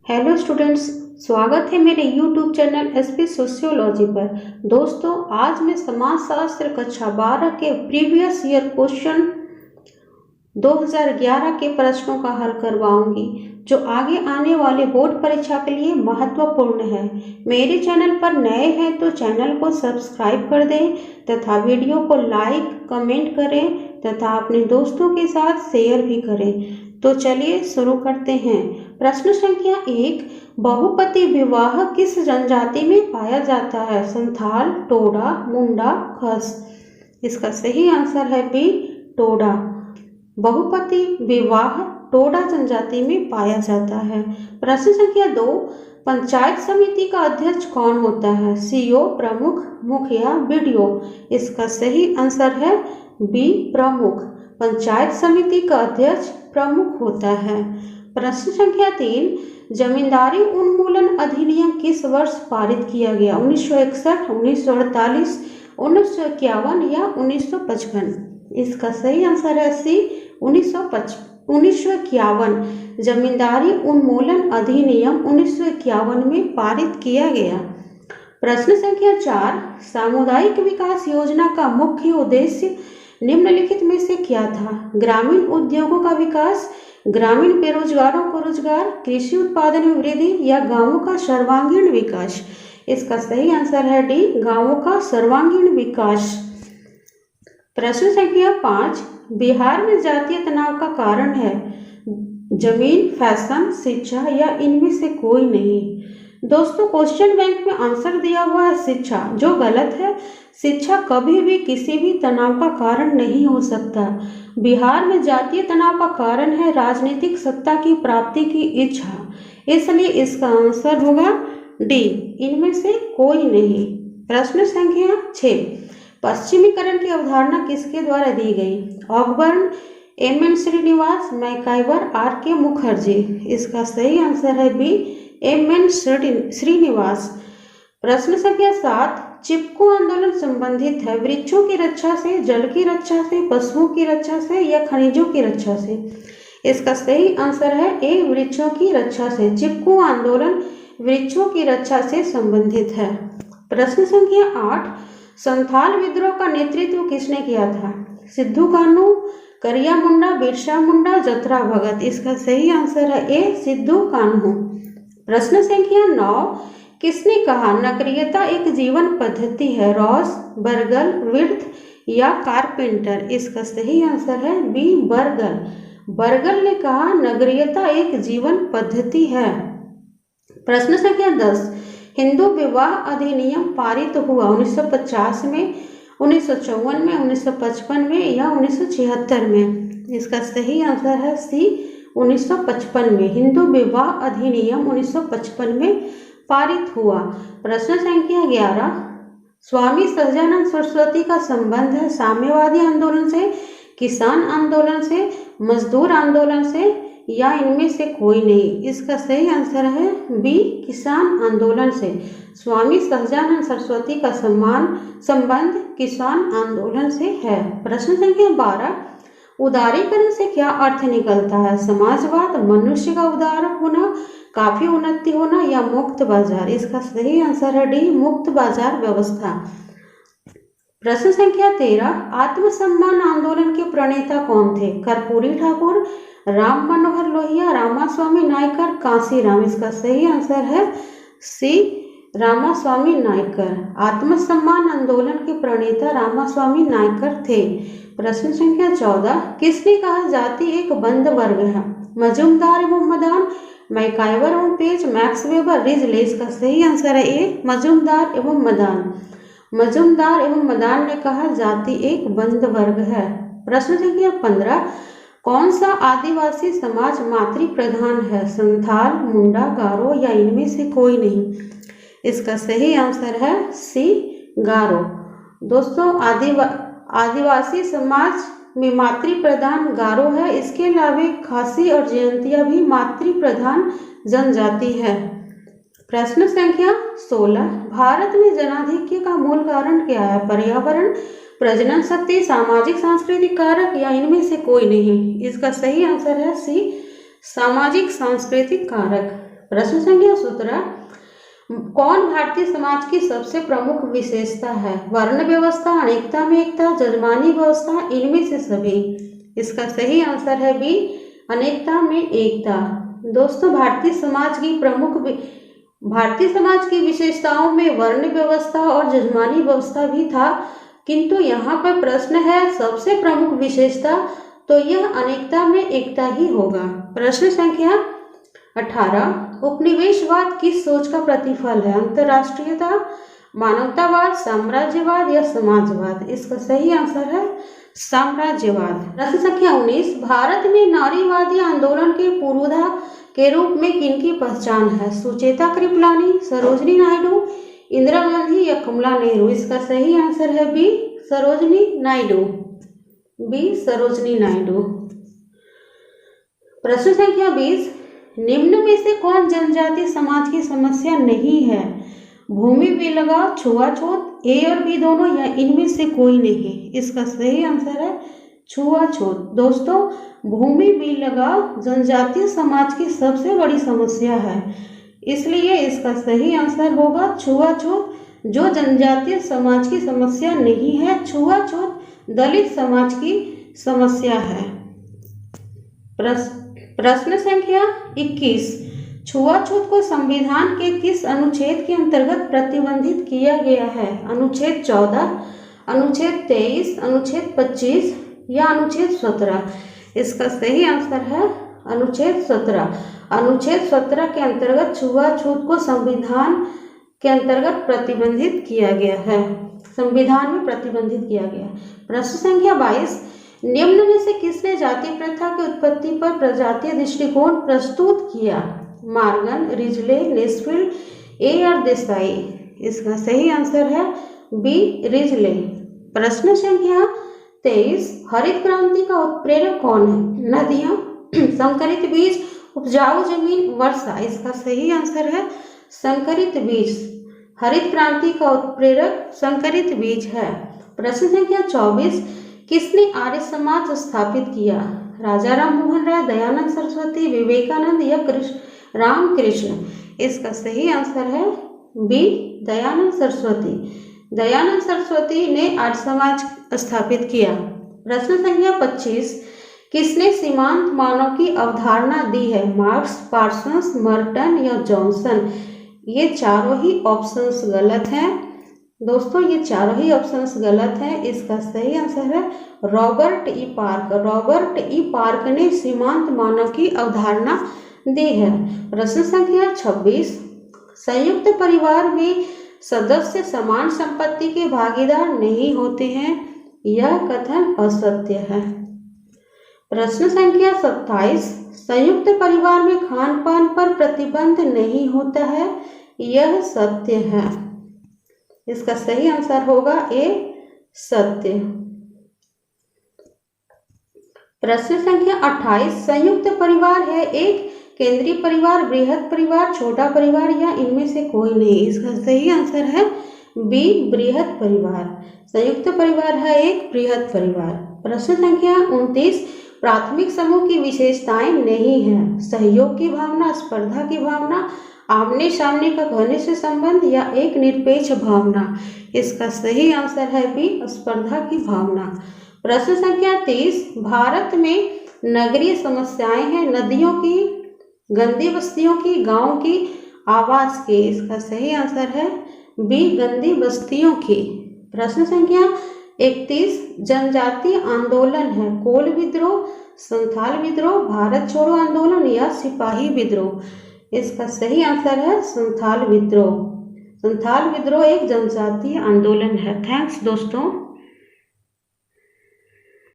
Hello students, स्वागत है मेरे यूट्यूब चैनल एसपी सोशियोलॉजी पर। दोस्तों, आज मैं समाजशास्त्र कक्षा 12 के प्रीवियस ईयर क्वेश्चन 2011 के प्रश्नों का हल करवाऊंगी, जो आगे आने वाले बोर्ड परीक्षा के लिए महत्वपूर्ण है। मेरे चैनल पर नए हैं तो चैनल को सब्सक्राइब कर दें तथा वीडियो को लाइक कमेंट करें तथा अपने दोस्तों के साथ शेयर भी करें। तो चलिए शुरू करते हैं। प्रश्न संख्या 1, बहुपति विवाह किस जनजाति में पाया जाता है? संथाल, टोडा, मुंडा, खस। इसका सही आंसर है बी, टोडा। बहुपति विवाह टोडा जनजाति में पाया जाता है। प्रश्न संख्या 2, पंचायत समिति का अध्यक्ष कौन होता है? सीईओ, प्रमुख, मुखिया, बीडीओ। इसका सही आंसर है बी, प्रमुख। पंचायत समिति का अध्यक्ष प्रमुख होता है। प्रश्न संख्या 3, जमींदारी उन्मूलन अधिनियम किस वर्ष पारित किया गया? 1961, 1948, 1951 या 1955। इसका सही आंसर है सी, 1951। जमींदारी उन्मूलन अधिनियम 1951 में पारित किया गया। प्रश्न संख्या 4, सामुदायिक विकास योजना का मुख्य उद्देश्य निम्नलिखित में से क्या था? ग्रामीण उद्योगों का विकास, ग्रामीण बेरोजगारों को रोजगार, कृषि उत्पादन में वृद्धि या गांवों का सर्वांगीण विकास। इसका सही आंसर है डी, गांवों का सर्वांगीण विकास। प्रश्न संख्या 5, बिहार में जातीय तनाव का कारण है? जमीन, फैशन, शिक्षा या इनमें से कोई नहीं। दोस्तों, क्वेश्चन बैंक में आंसर दिया हुआ है शिक्षा, जो गलत है। शिक्षा कभी भी किसी भी तनाव का कारण नहीं हो सकता। बिहार में जातीय तनाव का कारण है राजनीतिक सत्ता की प्राप्ति की इच्छा, इसलिए इसका आंसर होगा डी, इनमें से कोई नहीं। प्रश्न संख्या 6, पश्चिमीकरण की अवधारणा किसके द्वारा दी गई? Ogburn, M N. Srinivas, MacIver, R K. Mukherjee. इसका सही आंसर है बी, एम.एन. श्रीनिवास। प्रश्न संख्या 7, चिपको आंदोलन संबंधित है वृक्षों की रक्षा से, जल की रक्षा से, पशुओं की रक्षा से या खनिजों की रक्षा से? इसका सही आंसर है ए, वृक्षों की रक्षा से। चिपको आंदोलन वृक्षों की रक्षा से संबंधित है। प्रश्न संख्या 8, संथाल विद्रोह का नेतृत्व किसने किया था? सिद्धू कान्हू, करिया मुंडा, बिरसा मुंडा, जतरा भगत। इसका सही आंसर है ए, सिद्धू कान्हू। प्रश्न संख्या 9, किसने कहा नगरीयता एक जीवन पद्धति है? रॉस, बर्गल, विर्थ या कारपेंटर। इसका सही आंसर है बी, बर्गल। बर्गल ने कहा नगरीयता एक जीवन पद्धति है। प्रश्न संख्या 10, हिंदू विवाह अधिनियम पारित हुआ 1950 में, 1954 में, 1955 में या 1976 में? इसका सही आंसर है सी, 1955 में। हिंदू विवाह अधिनियम 1955 में पारित हुआ। प्रश्न संख्या 11, स्वामी सहजानंद सरस्वती का संबंध है साम्यवादी आंदोलन से, किसान आंदोलन से, मजदूर आंदोलन से या इनमें से कोई नहीं? इसका सही आंसर है बी, किसान आंदोलन से। स्वामी सहजानंद सरस्वती का संबंध किसान आंदोलन से है। प्रश्न संख्या 12, उदारीकरण से क्या अर्थ निकलता है? समाजवाद, मनुष्य का उदार होना, काफी उन्नति होना या मुक्त बाजार। इसका सही आंसर है डी, मुक्त बाजार व्यवस्था। प्रश्न संख्या 13, आत्मसम्मान आंदोलन के प्रणेता कौन थे? कर्पूरी ठाकुर, राम मनोहर लोहिया, रामास्वामी नायकर, कांसीराम। इसका सही आंसर है सी, रामास्वामी नायकर। आत्मसम्मान आंदोलन के प्रणेता रामास्वामी नायकर थे। प्रश्न संख्या 14, किसने कहा जाति एक बंद वर्ग है? मजूमदार एवं मदान, मैकाइवर एवं पेज, मैक्स वेबर, रिजले। इसका सही आंसर है ए, मजूमदार एवं मदान। मजूमदार एवं मदान ने कहा जाति एक बंद वर्ग है। प्रश्न संख्या 15, कौन सा आदिवासी समाज मातृ प्रधान है? संथाल, मुंडा, गारो या इनमें से कोई नहीं? इसका सही आंसर है सी, गारो। दोस्तों, आदिवासी समाज में मातृ प्रधान गारो है। इसके अलावा खासी और जयंतिया भी मातृ प्रधान जनजाति है। प्रश्न संख्या 16, भारत में जनाधिक्य का मूल कारण क्या है? पर्यावरण, प्रजनन शक्ति, सामाजिक सांस्कृतिक कारक या इनमें से कोई नहीं? इसका सही आंसर है सी, सामाजिक सांस्कृतिक कारक। प्रश्न संख्या 17, कौन भारतीय समाज की सबसे प्रमुख विशेषता है? वर्ण व्यवस्था, अनेकता में एकता, जजमानी व्यवस्था, इनमें से सभी। इसका सही आंसर है बी, अनेकता में एकता। दोस्तों, भारतीय समाज की विशेषताओं में वर्ण व्यवस्था और जजमानी व्यवस्था भी था, किंतु यहाँ पर प्रश्न है सबसे प्रमुख विशेषता, तो यह अनेकता में एकता ही होगा। प्रश्न संख्या 18, उपनिवेशवाद किस सोच का प्रतिफल है? अंतर्राष्ट्रीयता, मानवतावाद, साम्राज्यवाद या समाजवाद? इसका सही आंसर है साम्राज्यवाद। प्रश्न संख्या 19, भारत में नारीवादी आंदोलन के पुरोधा के रूप में किनकी पहचान है? सुचेता कृपलानी, सरोजनी नायडू, इंदिरा गांधी या कमला नेहरू? इसका सही आंसर है बी, सरोजनी नायडू। बी, सरोजनी नायडू। प्रश्न संख्या 20, निम्न में से कौन जनजातीय समाज की समस्या नहीं है? भूमि विलगाव, छुआछूत, ए और बी दोनों या इनमें से कोई नहीं? इसका सही आंसर है छुआछूत। दोस्तों, भूमि विलगाव जनजातीय समाज की सबसे बड़ी समस्या है, इसलिए इसका सही आंसर होगा छुआछूत। जो जनजातीय समाज की समस्या नहीं है, छुआछूत दलित समाज की समस्या है। प्रश्न संख्या 21, छुआछूत को संविधान के किस अनुच्छेद के अंतर्गत प्रतिबंधित किया गया है? अनुच्छेद 14, अनुच्छेद 23, अनुच्छेद 25 या अनुच्छेद 17? इसका सही आंसर है अनुच्छेद 17। अनुच्छेद 17 के अंतर्गत छुआछूत को संविधान के अंतर्गत प्रतिबंधित किया गया है, संविधान में प्रतिबंधित किया गया। प्रश्न संख्या 22, निम्न में से किसने जाति प्रथा की उत्पत्ति पर प्रजातीय दृष्टिकोण प्रस्तुत किया? मार्गन, रिजले, नेस्फील्ड, ए और देसाई? इसका सही आंसर है बी, रिजले। प्रश्न संख्या 23, हरित क्रांति का उत्प्रेरक कौन है? नदियां, संकरित बीज, उपजाऊ जमीन, वर्षा? इसका सही आंसर है संकरित बीज। हरित क्रांति का उत्प्रेरक संकरित बीज है। प्रश्न संख्या 24, किसने आर्य समाज स्थापित किया? राजा राम मोहन राय, दयानंद सरस्वती, विवेकानंद या रामकृष्ण? इसका सही आंसर है बी, दयानंद सरस्वती। दयानंद सरस्वती ने आर्य समाज स्थापित किया। प्रश्न संख्या 25, किसने सीमांत मानव की अवधारणा दी है? मार्क्स, पार्सन्स, मर्टन या जॉनसन? ये चारों ही ऑप्शंस गलत हैं। दोस्तों, ये चारों ही ऑप्शंस गलत हैं। इसका सही आंसर है Robert E park. Robert E park ने सीमांत मानव की अवधारणा दी है। प्रश्न संख्या 26, संयुक्त परिवार में सदस्य समान संपत्ति के भागीदार नहीं होते हैं, यह कथन असत्य है। प्रश्न संख्या 27, संयुक्त परिवार में खान पान पर प्रतिबंध नहीं होता है, यह सत्य है। इसका सही आंसर होगा ए, सत्य। प्रश्न संख्या 28, संयुक्त परिवार है एक केंद्रीय परिवार, बृहद परिवार, छोटा परिवार या इनमें से कोई नहीं? इसका सही आंसर है बी, बृहद परिवार। संयुक्त परिवार है एक बृहद परिवार। प्रश्न संख्या 29, प्राथमिक समूह की विशेषताएं नहीं है? सहयोग की भावना, स्पर्धा की भावना, आमने सामने का घनिष्ठ संबंध या एक निरपेक्ष भावना? इसका सही आंसर है बी, स्पर्धा की भावना। प्रश्न संख्या 30, भारत में नगरीय समस्याएं हैं नदियों की, गंदी बस्तियों की, गांव की, आवास की? इसका सही आंसर है बी, गंदी बस्तियों की। प्रश्न संख्या 31, जनजातीय आंदोलन है कोल विद्रोह, संथाल विद्रोह, भारत छोड़ो आंदोलन या सिपाही विद्रोह? इसका सही आंसर है संथाल विद्रोह। संथाल विद्रोह एक जनजातीय आंदोलन है। थैंक्स दोस्तों।